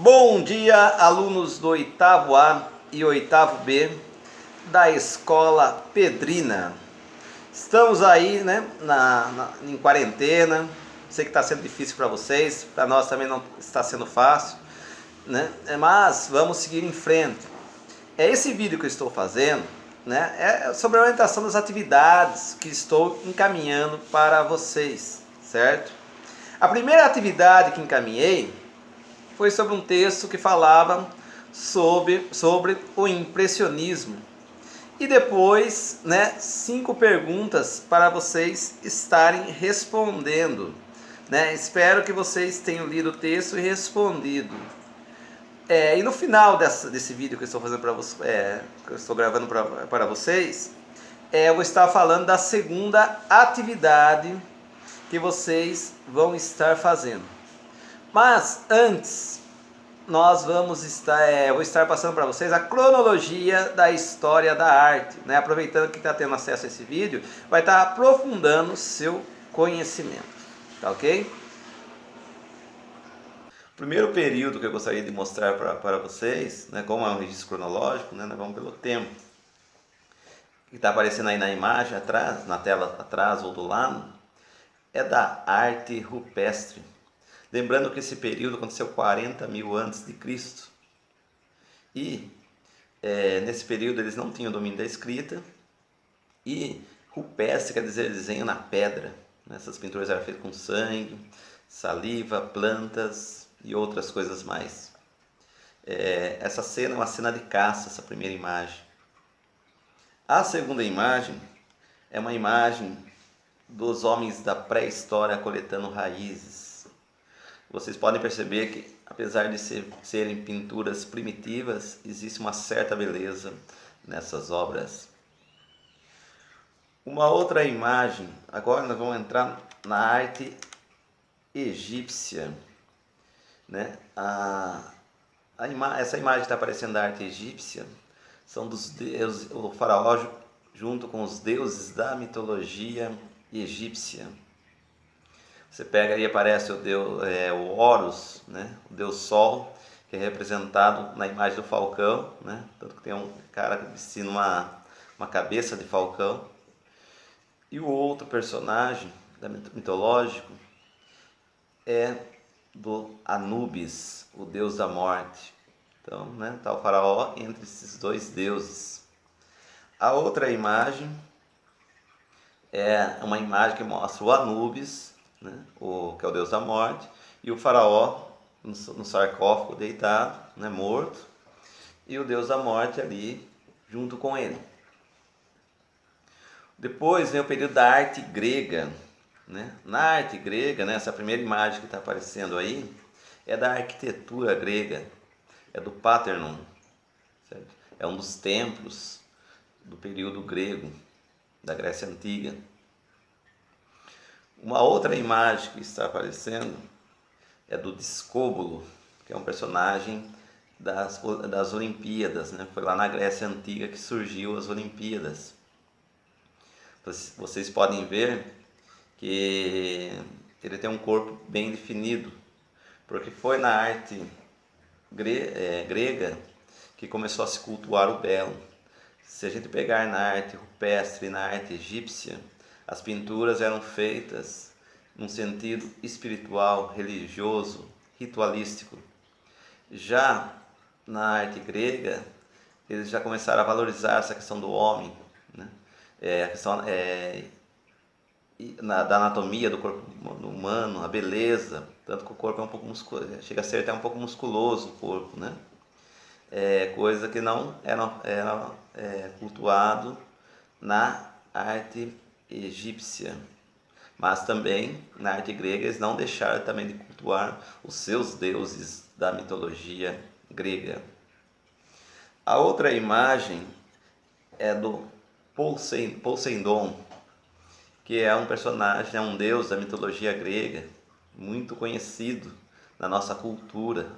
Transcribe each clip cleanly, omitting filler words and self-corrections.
Bom dia, alunos do 8º A e 8º B da Escola Pedrina. Estamos aí, né, em quarentena. Sei que está sendo difícil para vocês, para nós também não está sendo fácil, né? Mas vamos seguir em frente. Esse vídeo que eu estou fazendo, né, é sobre a orientação das atividades que estou encaminhando para vocês, certo? A primeira atividade que encaminhei foi sobre um texto que falava sobre o impressionismo. E depois, né, 5 perguntas para vocês estarem respondendo. Né? Espero que vocês tenham lido o texto e respondido. E no final desse vídeo que eu estou fazendo que eu estou gravando para vocês, eu vou estar falando da segunda atividade que vocês vão estar fazendo. Mas antes, vou estar passando para vocês a cronologia da história da arte, né? Aproveitando que está tendo acesso a esse vídeo, vai estar aprofundando seu conhecimento, tá ok? O primeiro período que eu gostaria de mostrar para vocês, né, como é um registro cronológico, né, nós vamos pelo tempo, que está aparecendo aí na imagem atrás, na tela atrás ou do lado, é da arte rupestre. Lembrando que esse período aconteceu 40 mil antes de Cristo. E nesse período eles não tinham domínio da escrita. E rupestre quer dizer desenho na pedra. Essas pinturas eram feitas com sangue, saliva, plantas e outras coisas mais. Essa cena é uma cena de caça, essa primeira imagem. A segunda imagem é uma imagem dos homens da pré-história coletando raízes. Vocês podem perceber que, apesar de serem pinturas primitivas, existe uma certa beleza nessas obras. Uma outra imagem, agora nós vamos entrar na arte egípcia. Né? Essa imagem que está aparecendo da arte egípcia são dos deuses, o faraó junto com os deuses da mitologia egípcia. Você pega e aparece o Horus, né? O deus Sol, que é representado na imagem do falcão, né? Tanto que tem um cara vestindo uma cabeça de falcão. E o outro personagem mitológico é do Anubis, o deus da morte. Então, né, está o faraó entre esses dois deuses. A outra imagem é uma imagem que mostra o Anubis, né, que é o deus da morte, e o faraó no sarcófago deitado, né, morto, e o deus da morte ali junto com ele. Depois vem o período da arte grega. Né? Na arte grega, né, essa primeira imagem que está aparecendo aí é da arquitetura grega, é do Parthenon, certo? É um dos templos do período grego, da Grécia Antiga. Uma outra imagem que está aparecendo é do Discóbulo, que é um personagem das Olimpíadas, né? Foi lá na Grécia Antiga que surgiu as Olimpíadas. Vocês podem ver que ele tem um corpo bem definido, porque foi na arte grega que começou a se cultuar o belo. Se a gente pegar na arte rupestre e na arte egípcia, as pinturas eram feitas num sentido espiritual, religioso, ritualístico. Já na arte grega, eles já começaram a valorizar essa questão do homem, né? A questão da anatomia do corpo humano, a beleza, tanto que o corpo é um pouco musculoso, chega a ser até um pouco musculoso o corpo, né? Coisa que não era cultuado na arte egípcia, mas também na arte grega eles não deixaram também de cultuar os seus deuses da mitologia grega. A outra imagem é do Poseidon, que é um personagem, é um deus da mitologia grega, muito conhecido na nossa cultura.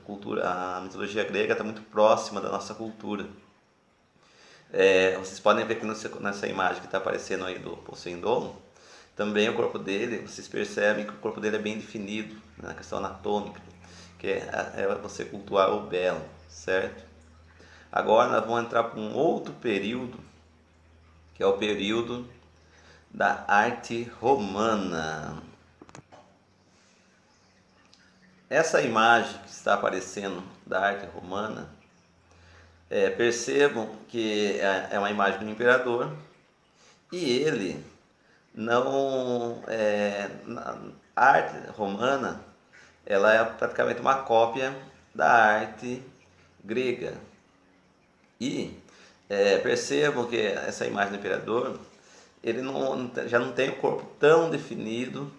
A mitologia grega está muito próxima da nossa cultura. Vocês podem ver que nessa imagem que está aparecendo aí do Poseidon, também o corpo dele, vocês percebem que o corpo dele é bem definido, né, na questão anatômica. que é você cultuar o belo, certo? Agora nós vamos entrar para um outro período, que é o período da arte romana. Essa imagem que está aparecendo da arte romana, percebam que é uma imagem do imperador e ele não. A arte romana ela é praticamente uma cópia da arte grega. E percebam que essa imagem do imperador ele já não tem o corpo tão definido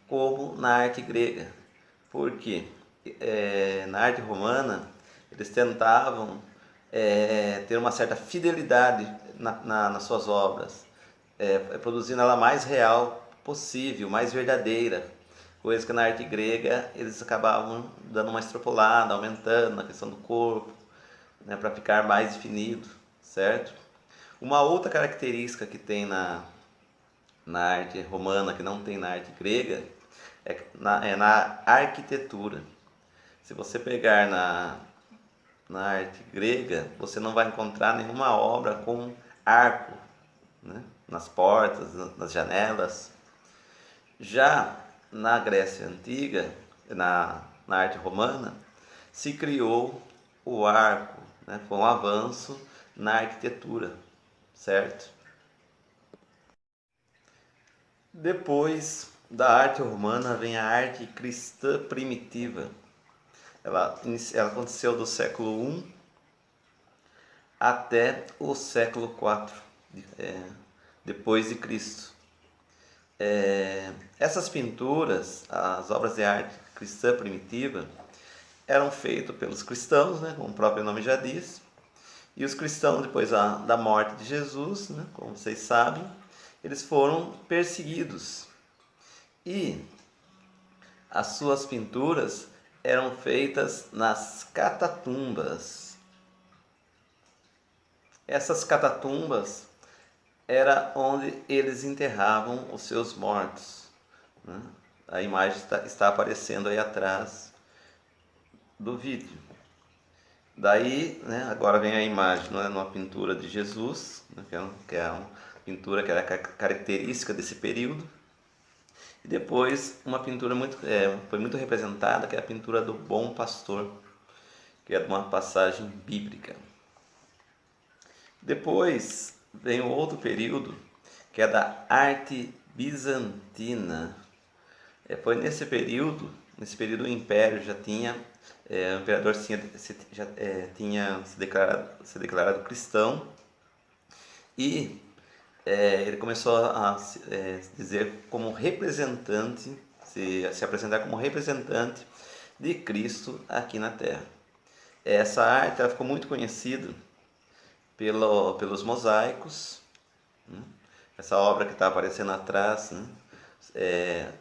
como na arte grega. Porque na arte romana eles tentavam ter uma certa fidelidade nas suas obras, produzindo ela mais real possível, mais verdadeira. Coisa que na arte grega eles acabavam dando uma extrapolada, aumentando na questão do corpo, né, para ficar mais definido, certo? Uma outra característica que tem na arte romana, que não tem na arte grega, é na arquitetura. Se você pegar na arte grega, você não vai encontrar nenhuma obra com arco, né, nas portas, nas janelas. Já na Grécia Antiga, na arte romana, se criou o arco, né, foi um avanço na arquitetura, certo? Depois da arte romana vem a arte cristã primitiva. Ela aconteceu do século I até o século IV, depois de Cristo. Essas pinturas, as obras de arte cristã primitiva, eram feitas pelos cristãos, né, como o próprio nome já diz, e os cristãos, depois da morte de Jesus, né, como vocês sabem, eles foram perseguidos. E as suas pinturas eram feitas nas catatumbas. Essas catatumbas era onde eles enterravam os seus mortos, né? A imagem está aparecendo aí atrás do vídeo. Daí, né, agora vem a imagem, não é, numa pintura de Jesus, né, que é uma pintura que era característica desse período. E depois uma pintura foi muito representada, que é a pintura do Bom Pastor, que é de uma passagem bíblica. Depois vem o outro período, que é da arte bizantina. Foi nesse período o Império já tinha, o imperador tinha se declarado cristão e ele começou a se dizer como representante, se apresentar como representante de Cristo aqui na Terra. Essa arte ela ficou muito conhecida pelos mosaicos, né? Essa obra que está aparecendo atrás, né?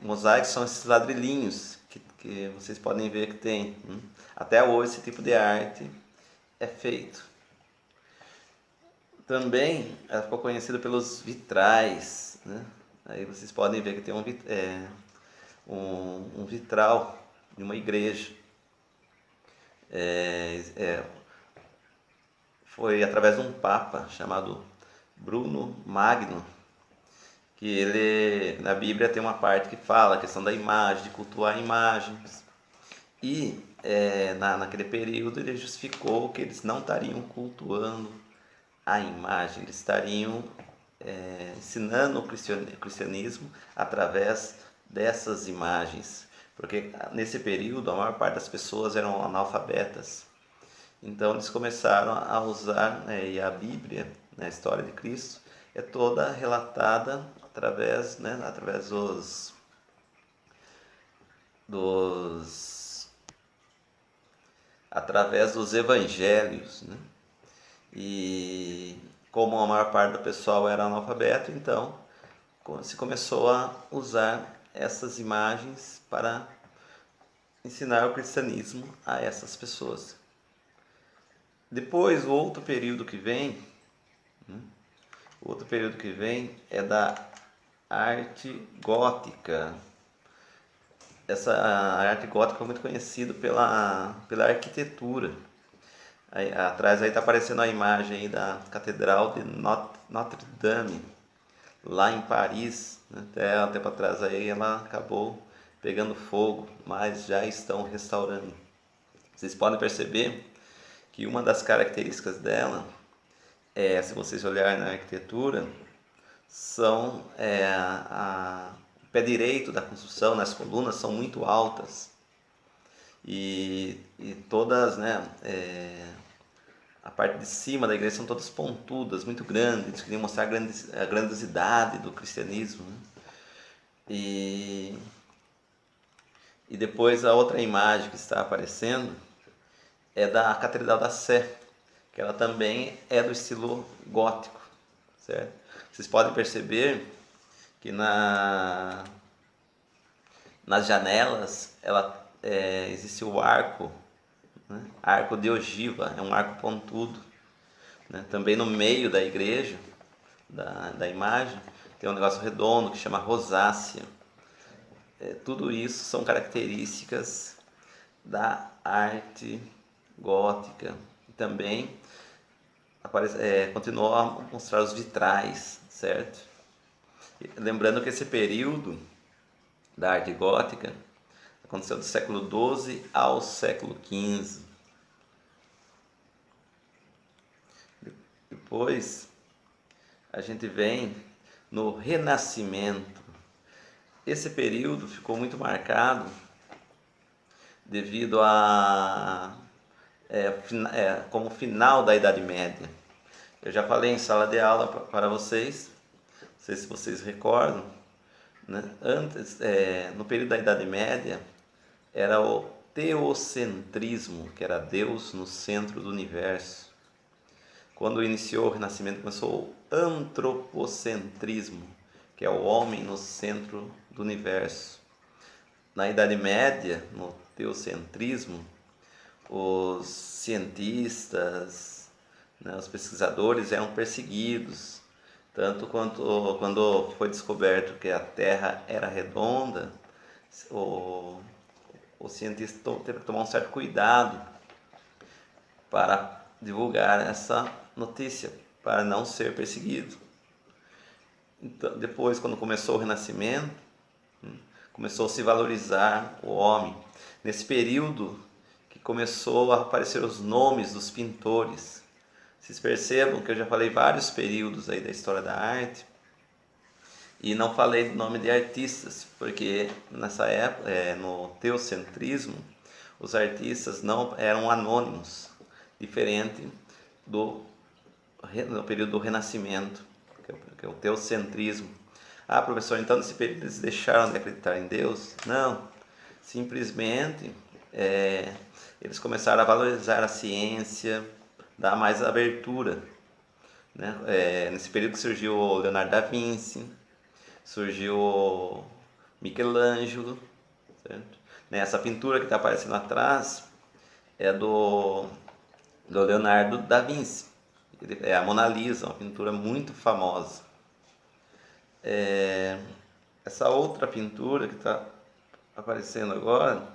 Mosaicos são esses ladrilhinhos que vocês podem ver que tem, né? Até hoje esse tipo de arte é feito. Também ela ficou conhecida pelos vitrais, né? Aí vocês podem ver que tem um vitral de uma igreja. Foi através de um papa chamado Bruno Magno, que ele, na Bíblia tem uma parte que fala a questão da imagem, de cultuar imagens. E naquele período ele justificou que eles não estariam cultuando a imagem, eles estariam ensinando o cristianismo através dessas imagens. Porque nesse período a maior parte das pessoas eram analfabetas. Então eles começaram a usar, e a Bíblia, né, a história de Cristo, é toda relatada através, né, através dos através dos evangelhos, né? E como a maior parte do pessoal era analfabeto, então se começou a usar essas imagens para ensinar o cristianismo a essas pessoas. Depois, o outro período que vem, né, é da arte gótica. essa a arte gótica é muito conhecida pela arquitetura. Aí, atrás aí está aparecendo a imagem aí da Catedral de Notre Dame, lá em Paris, né? Até um tempo atrás aí ela acabou pegando fogo, mas já estão restaurando. Vocês podem perceber que uma das características dela se vocês olharem na arquitetura, são o pé direito da construção, as colunas são muito altas e todas, né, a parte de cima da igreja são todas pontudas, muito grandes. Eles queriam mostrar a grandiosidade do cristianismo, né? E, e depois a outra imagem que está aparecendo é da Catedral da Sé, que ela também é do estilo gótico, certo? Vocês podem perceber que nas janelas existe o arco, né? Arco de ogiva, é um arco pontudo, né? Também no meio da igreja, da imagem, tem um negócio redondo que chama rosácea. Tudo isso são características da arte gótica. E também continuou a mostrar os vitrais, certo? E lembrando que esse período da arte gótica aconteceu do século XII ao século XV. Depois a gente vem no Renascimento. Esse período ficou muito marcado devido como final da Idade Média. Eu já falei em sala de aula para vocês, não sei se vocês recordam, né? Antes, no período da Idade Média, era o teocentrismo, que era Deus no centro do universo. Quando iniciou o Renascimento, começou o antropocentrismo, que é o homem no centro do universo. Na Idade Média, no teocentrismo, os cientistas, né, os pesquisadores eram perseguidos, tanto quanto quando foi descoberto que a Terra era redonda, o cientista teve que tomar um certo cuidado para divulgar essa notícia, para não ser perseguido. Então, depois, quando começou o Renascimento, começou a se valorizar o homem. Nesse período que começou a aparecer os nomes dos pintores. Vocês percebam que eu já falei vários períodos aí da história da arte e não falei do nome de artistas, porque nessa época, no teocentrismo, os artistas não eram anônimos, diferente no período do Renascimento, que é o teocentrismo. Ah, professor, então nesse período eles deixaram de acreditar em Deus? Não, simplesmente eles começaram a valorizar a ciência, dar mais abertura, né? Nesse período que surgiu o Leonardo da Vinci, surgiu o Michelangelo, certo? Essa pintura que está aparecendo atrás é do Leonardo da Vinci, é a Mona Lisa, uma pintura muito famosa. Essa outra pintura que está aparecendo agora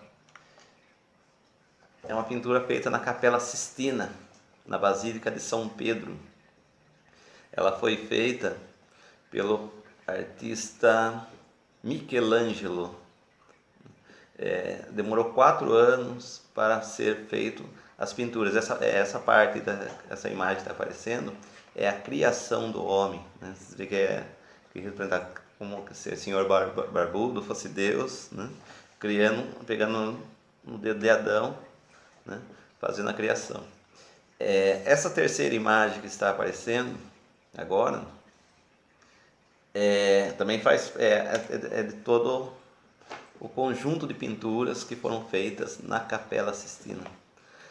é uma pintura feita na Capela Sistina, na Basílica de São Pedro. Ela foi feita pelo artista Michelangelo. Demorou 4 anos para ser feito as pinturas. Essa parte essa imagem que está aparecendo é a criação do homem, né? Você vê que representa como se o senhor barbudo fosse Deus, né? Pegando no dedo de Adão, né? Fazendo a criação. Essa terceira imagem que está aparecendo agora também é de todo o conjunto de pinturas que foram feitas na Capela Sistina.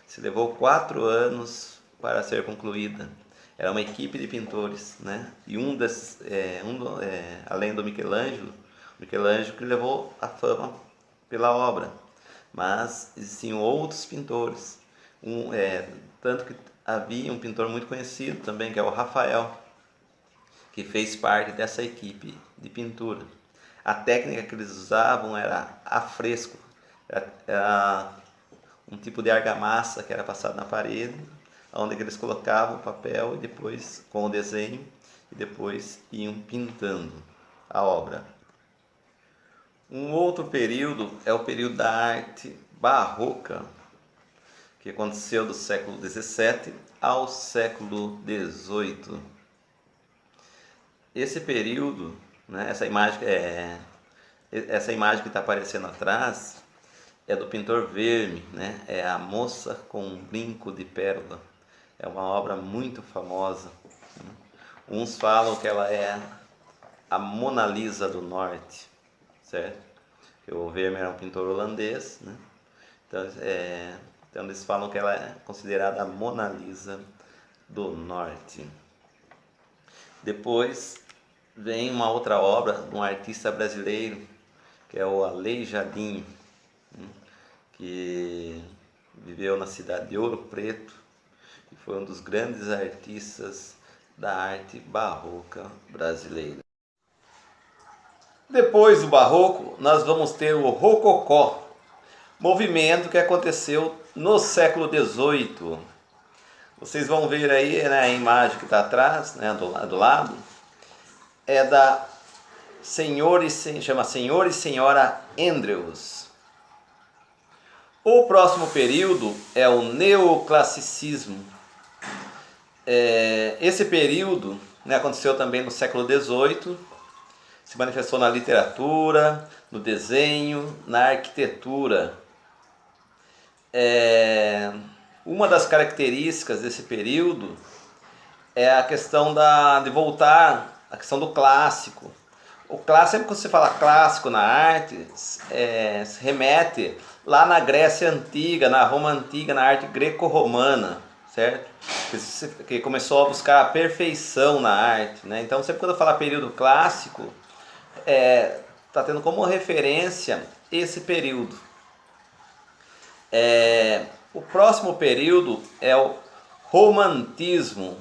Se levou 4 anos para ser concluída. Era uma equipe de pintores, né? E além do Michelangelo que levou a fama pela obra. Mas existiam outros pintores. Tanto que havia um pintor muito conhecido também, que é o Rafael, que fez parte dessa equipe de pintura. A técnica que eles usavam era a fresco, era um tipo de argamassa que era passado na parede, onde eles colocavam o papel e depois com o desenho e depois iam pintando a obra. Um outro período é o período da arte barroca, que aconteceu do século XVII ao século XVIII. Esse período, né, essa imagem que está aparecendo atrás é do pintor Verme, né? É a Moça com um Brinco de Pérola. É uma obra muito famosa. Uns falam que ela é a Mona Lisa do Norte, certo? O Vermeer era um pintor holandês, né? Então eles falam que ela é considerada a Mona Lisa do Norte. Depois vem uma outra obra de um artista brasileiro, que é o Aleijadinho, que viveu na cidade de Ouro Preto e foi um dos grandes artistas da arte barroca brasileira. Depois do barroco, nós vamos ter o rococó, movimento que aconteceu no século XVIII. Vocês vão ver aí, né, a imagem que está atrás, né, do lado, é da chama Senhor e Senhora Andrews. O próximo período é o neoclassicismo. Esse período, né, aconteceu também no século XVIII, se manifestou na literatura, no desenho, na arquitetura. Uma das características desse período é a questão de voltar à questão do clássico. O clássico, sempre que você fala clássico na arte, se remete lá na Grécia Antiga, na Roma Antiga, na arte greco-romana, certo? Que começou a buscar a perfeição na arte, né? Então, sempre quando eu falar período clássico, está tendo como referência esse período. O próximo período é o romantismo,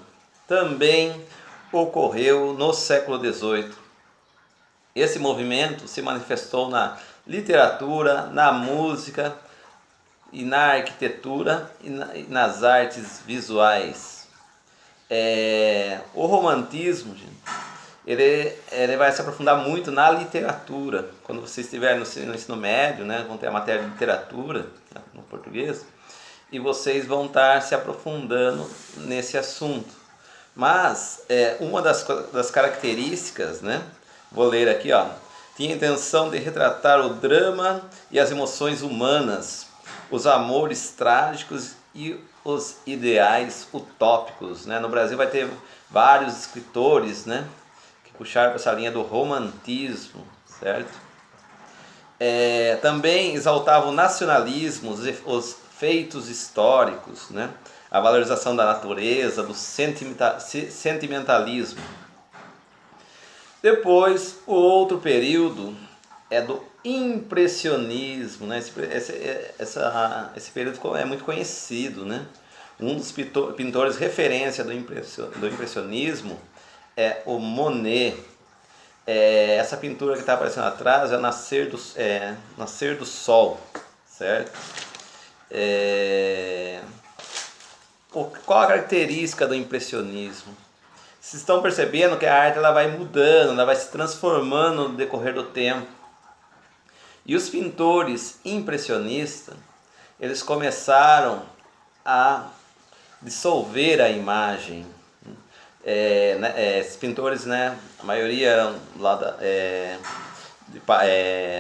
também ocorreu no século XVIII. Esse movimento se manifestou na literatura, na música e na arquitetura e nas artes visuais. O romantismo, ele vai se aprofundar muito na literatura. Quando você estiver no ensino médio, né, vão ter a matéria de literatura, né, no português, e vocês vão estar se aprofundando nesse assunto. Mas uma das características, né, vou ler aqui, ó, tinha a intenção de retratar o drama e as emoções humanas, os amores trágicos e os ideais utópicos, né? No Brasil vai ter vários escritores, né, que puxaram essa linha do romantismo, certo? Também exaltava o nacionalismo, os feitos históricos, né? A valorização da natureza, do sentimentalismo. Depois, o outro período é do impressionismo, né? Esse período é muito conhecido, né? Um dos pintores referência do impressionismo é o Monet. Essa pintura que está aparecendo atrás é Nascer do Sol, certo? Qual a característica do impressionismo? Vocês estão percebendo que a arte ela vai mudando, ela vai se transformando no decorrer do tempo. E os pintores impressionistas, eles começaram a dissolver a imagem. Esses pintores, né, a maioria lá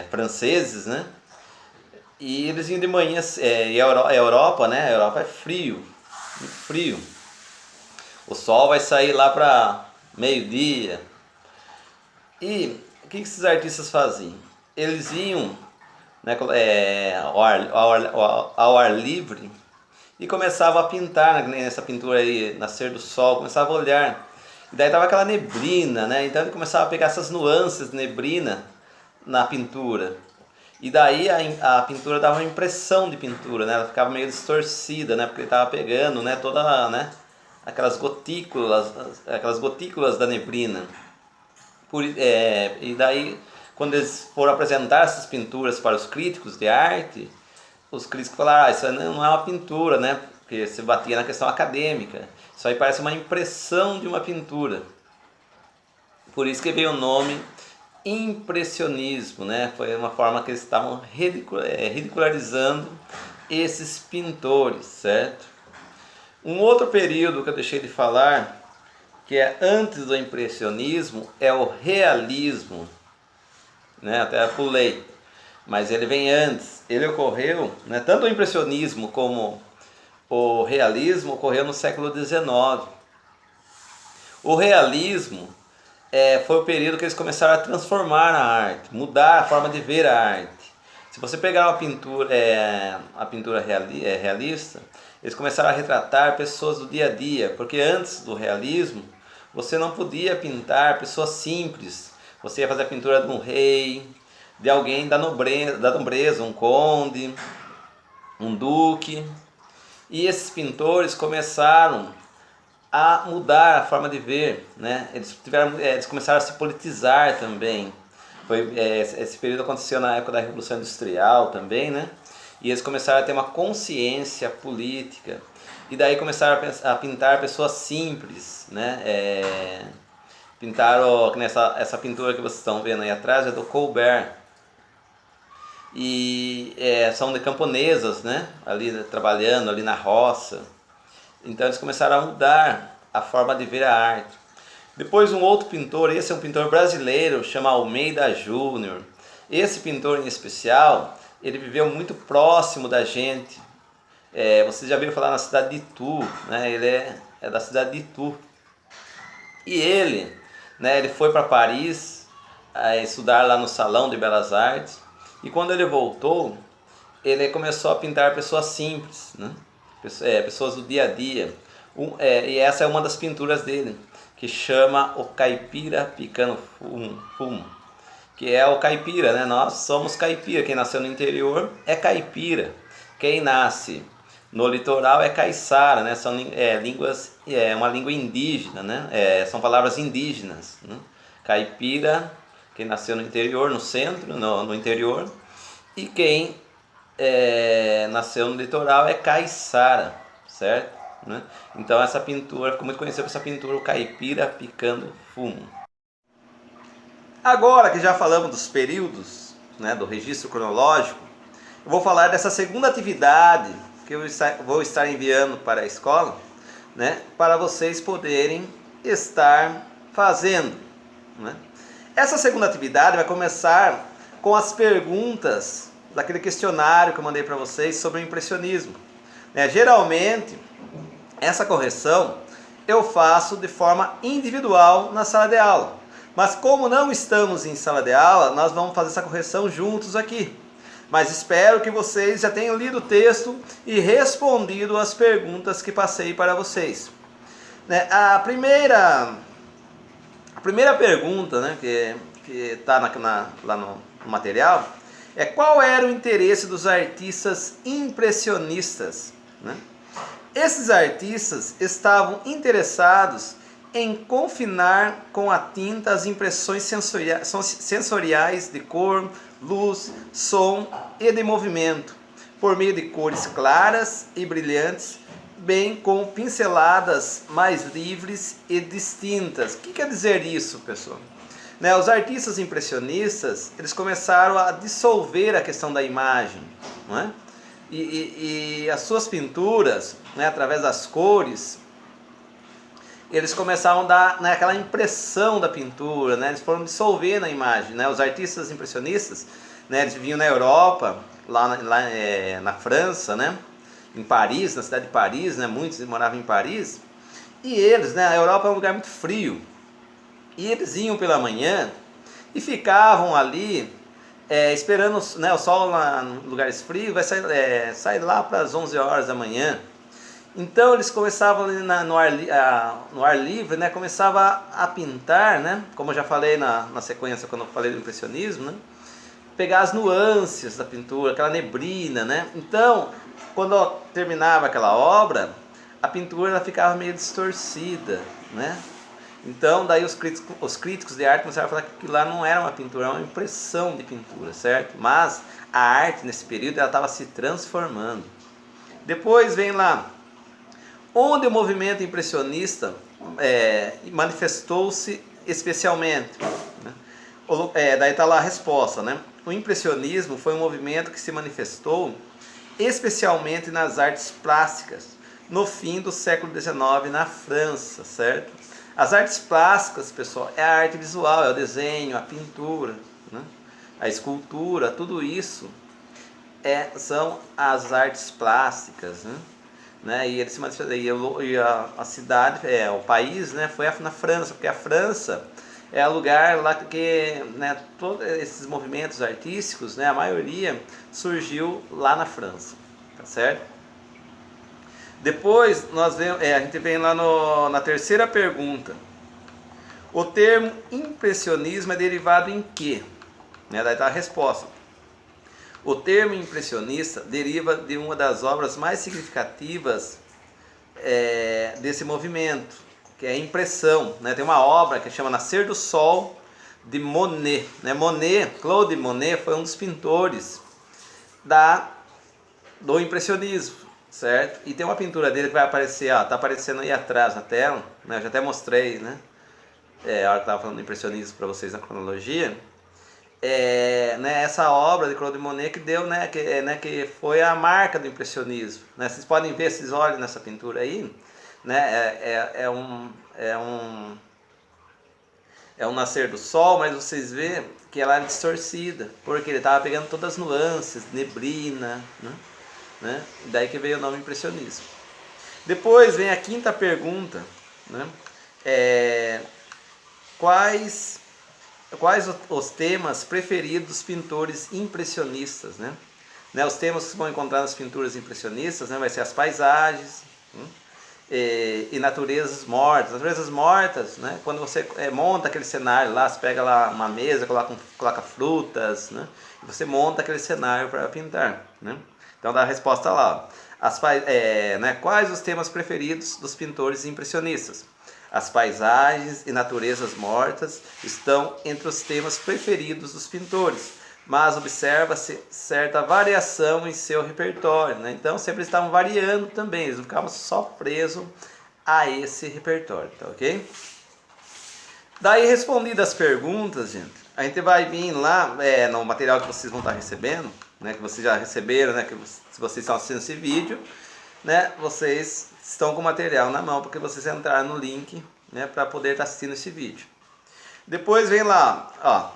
franceses, né, e eles iam de manhã, e a Europa, né, a Europa é frio, muito frio. O sol vai sair lá para meio-dia. E o que esses artistas faziam? Eles iam, né, ao ar livre e começavam a pintar, nessa pintura aí, Nascer do Sol, começava a olhar. E daí tava aquela neblina, né? Então ele começava a pegar essas nuances de neblina na pintura. E daí a pintura dava uma impressão de pintura, né? Ela ficava meio distorcida, né? Porque ele tava pegando, né, toda, né, aquelas gotículas da neblina. E daí quando eles foram apresentar essas pinturas para os críticos de arte, os críticos falaram, isso não é uma pintura, né? Porque se batia na questão acadêmica. Isso aí parece uma impressão de uma pintura. Por isso que veio o nome impressionismo, né? Foi uma forma que eles estavam ridicularizando esses pintores, certo? Um outro período que eu deixei de falar, que é antes do impressionismo, é o realismo, né? Até pulei, mas ele vem antes. Ele ocorreu, né? Tanto o impressionismo como o realismo ocorreu no século XIX. O realismo foi o período que eles começaram a transformar a arte, mudar a forma de ver a arte. Se você pegar uma pintura, a pintura realista, eles começaram a retratar pessoas do dia a dia, porque antes do realismo você não podia pintar pessoas simples. Você ia fazer a pintura de um rei, de alguém da nobreza, um conde, um duque. E esses pintores começaram a mudar a forma de ver, né? Eles começaram a se politizar também. Esse período aconteceu na época da Revolução Industrial também, né? E eles começaram a ter uma consciência política. E daí começaram a pintar pessoas simples, né? Pintaram, que essa pintura que vocês estão vendo aí atrás é do Colbert. E são de camponesas, né? Ali trabalhando ali na roça. Então eles começaram a mudar a forma de ver a arte. Depois um outro pintor, esse é um pintor brasileiro, chama Almeida Júnior. Esse pintor em especial, ele viveu muito próximo da gente. Vocês já viram falar na cidade de Itu, né? Ele é da cidade de Itu. E ele, né, ele foi para Paris estudar lá no Salão de Belas Artes. E quando ele voltou, ele começou a pintar pessoas simples, né? Pessoas do dia a dia. E essa é uma das pinturas dele, que chama O Caipira Picando Fumo, que é o caipira, né? Nós somos caipira, quem nasceu no interior é caipira, quem nasce no litoral é caiçara, né? São línguas, uma língua indígena, né? São palavras indígenas, né? Caipira, quem nasceu no interior, no centro, no interior, e quem nasceu no litoral é caiçara, certo? Né? Então essa pintura, ficou muito conhecida por essa pintura, o Caipira Picando Fumo. Agora que já falamos dos períodos, né, do registro cronológico, eu vou falar dessa segunda atividade que eu vou estar enviando para a escola, né, para vocês poderem estar fazendo, né? Essa segunda atividade vai começar com as perguntas daquele questionário que eu mandei para vocês sobre o impressionismo, né? Geralmente, essa correção eu faço de forma individual na sala de aula. Mas como não estamos em sala de aula, nós vamos fazer essa correção juntos aqui. Mas espero que vocês já tenham lido o texto e respondido as perguntas que passei para vocês. Né? A primeira pergunta, né, que está lá no material, é qual era o interesse dos artistas impressionistas, né? Esses artistas estavam interessados em confinar com a tinta as impressões sensoriais de cor, luz, som e de movimento, por meio de cores claras e brilhantes, bem como pinceladas mais livres e distintas. O que quer dizer isso, pessoal? Né, os artistas impressionistas, eles começaram a dissolver a questão da imagem, não é? E as suas pinturas, né, através das cores, eles começaram a dar, né, aquela impressão da pintura, né, eles foram dissolver na imagem, né, os artistas impressionistas, né, eles vinham na Europa, lá na França, né, em Paris, na cidade de Paris, né, muitos moravam em Paris, e eles, né, a Europa é um lugar muito frio, e eles iam pela manhã e ficavam ali esperando, né, o sol em lugares frios vai sair lá para as 11 horas da manhã. Então eles começavam ali no ar livre, né, começavam a pintar, né, como eu já falei na sequência quando eu falei do impressionismo, né, pegar as nuances da pintura, aquela neblina, né. Então, quando terminava aquela obra, a pintura ela ficava meio distorcida, né. Então, daí os críticos de arte começaram a falar que aquilo lá não era uma pintura, era uma impressão de pintura, certo? Mas a arte nesse período ela estava se transformando. Depois vem lá, onde o movimento impressionista manifestou-se especialmente. Né? Daí está lá a resposta, né? O impressionismo foi um movimento que se manifestou especialmente nas artes plásticas, no fim do século XIX na França, certo? As artes plásticas, pessoal, é a arte visual, é o desenho, a pintura, né? A escultura, tudo isso são as artes plásticas, né? E ele se manifestou, e a cidade, o país, né, foi na França, porque a França é o lugar lá que, né, todos esses movimentos artísticos, né, a maioria surgiu lá na França, tá certo? Depois a gente vem lá na terceira pergunta. O termo impressionismo é derivado em quê? Né, daí está a resposta. O termo impressionista deriva de uma das obras mais significativas desse movimento, que é a impressão. Né? Tem uma obra que chama Nascer do Sol, de Monet. Né? Claude Monet foi um dos pintores do impressionismo, certo? E tem uma pintura dele que vai aparecer, ó, tá aparecendo aí atrás na tela, né? Eu já até mostrei, né? A hora que eu estava falando do impressionismo para vocês na cronologia. Né, essa obra de Claude Monet que deu, né, que foi a marca do impressionismo. Né? Vocês podem ver, vocês olham nessa pintura aí, né, é um nascer do sol, mas vocês vê que ela é distorcida, porque ele estava pegando todas as nuances, neblina, né? Daí que veio o nome impressionismo. Depois vem a quinta pergunta, né? Quais os temas preferidos dos pintores impressionistas, né? Os temas que vão encontrar nas pinturas impressionistas, né, vai ser as paisagens, e naturezas mortas. Naturezas mortas, né, quando você monta aquele cenário lá, você pega lá uma mesa, coloca frutas, né, e você monta aquele cenário para pintar, né? Então dá a resposta lá. Né, quais os temas preferidos dos pintores impressionistas? As paisagens e naturezas mortas estão entre os temas preferidos dos pintores, mas observa-se certa variação em seu repertório, né? Então sempre estavam variando também, eles não ficavam só presos a esse repertório, tá ok? Daí, respondidas as perguntas, gente, a gente vai vir lá no material que vocês vão estar recebendo, né, que vocês já receberam, né, se vocês estão assistindo esse vídeo, né, vocês estão com o material na mão, porque vocês entraram no link, né, para poder estar assistindo esse vídeo. Depois vem lá, ó,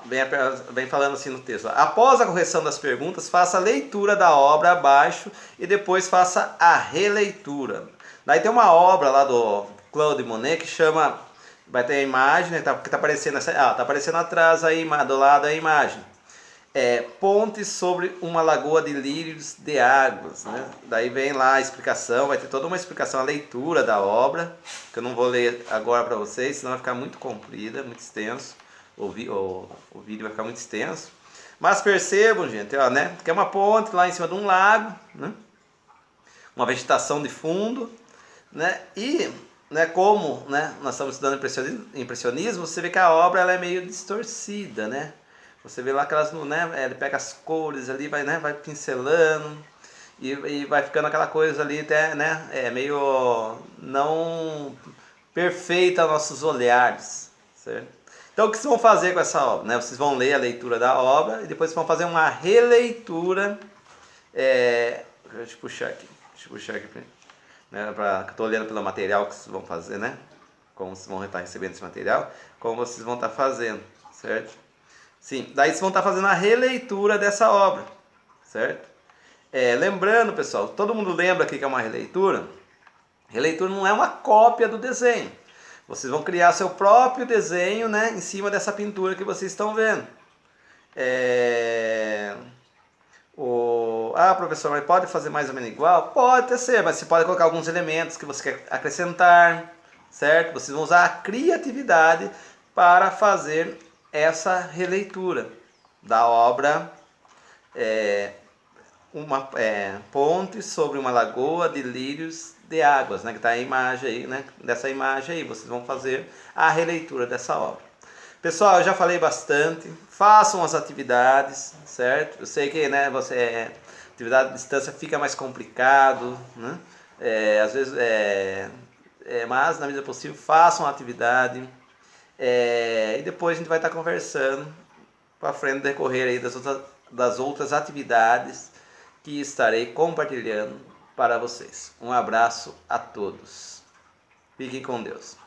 vem falando assim no texto. Após a correção das perguntas, faça a leitura da obra abaixo e depois faça a releitura. Daí tem uma obra lá do Claude Monet que chama, vai ter a imagem, né, que tá aparecendo, tá aparecendo atrás aí, do lado a imagem. Ponte sobre uma lagoa de lírios de águas, né? Daí vem lá a explicação, vai ter toda uma explicação, a leitura da obra, que eu não vou ler agora para vocês, senão vai ficar muito comprida, muito extenso, o vídeo vai ficar muito extenso. Mas percebam, gente, ó, né, que é uma ponte lá em cima de um lago, né? Uma vegetação de fundo, né? E, né, como, né, nós estamos estudando impressionismo, você vê que a obra ela é meio distorcida, né? Você vê lá aquelas, né, ele pega as cores ali, vai, né, vai pincelando e vai ficando aquela coisa ali até, né, meio não perfeita aos nossos olhares, certo? Então o que vocês vão fazer com essa obra? Né? Vocês vão ler a leitura da obra e depois vão fazer uma releitura. Deixa eu puxar aqui, né, que eu estou olhando pelo material que vocês vão fazer, né? Como vocês vão estar recebendo esse material, como vocês vão estar fazendo, certo? Sim, daí vocês vão estar fazendo a releitura dessa obra, certo? Lembrando, pessoal, todo mundo lembra aqui que é uma releitura? Releitura não é uma cópia do desenho. Vocês vão criar seu próprio desenho, né, em cima dessa pintura que vocês estão vendo. Professor, mas pode fazer mais ou menos igual? Pode até ser, mas você pode colocar alguns elementos que você quer acrescentar, certo? Vocês vão usar a criatividade para fazer essa releitura da obra uma ponte sobre uma lagoa de lírios de Águas, né, que está a imagem aí, né, dessa imagem aí, vocês vão fazer a releitura dessa obra. Pessoal, eu já falei bastante, façam as atividades, certo? Eu sei que, né, atividade à distância fica mais complicado, né? Às vezes, mas na medida possível, façam a atividade, e depois a gente vai estar conversando para frente no decorrer aí das outras atividades que estarei compartilhando para vocês. Um abraço a todos. Fiquem com Deus.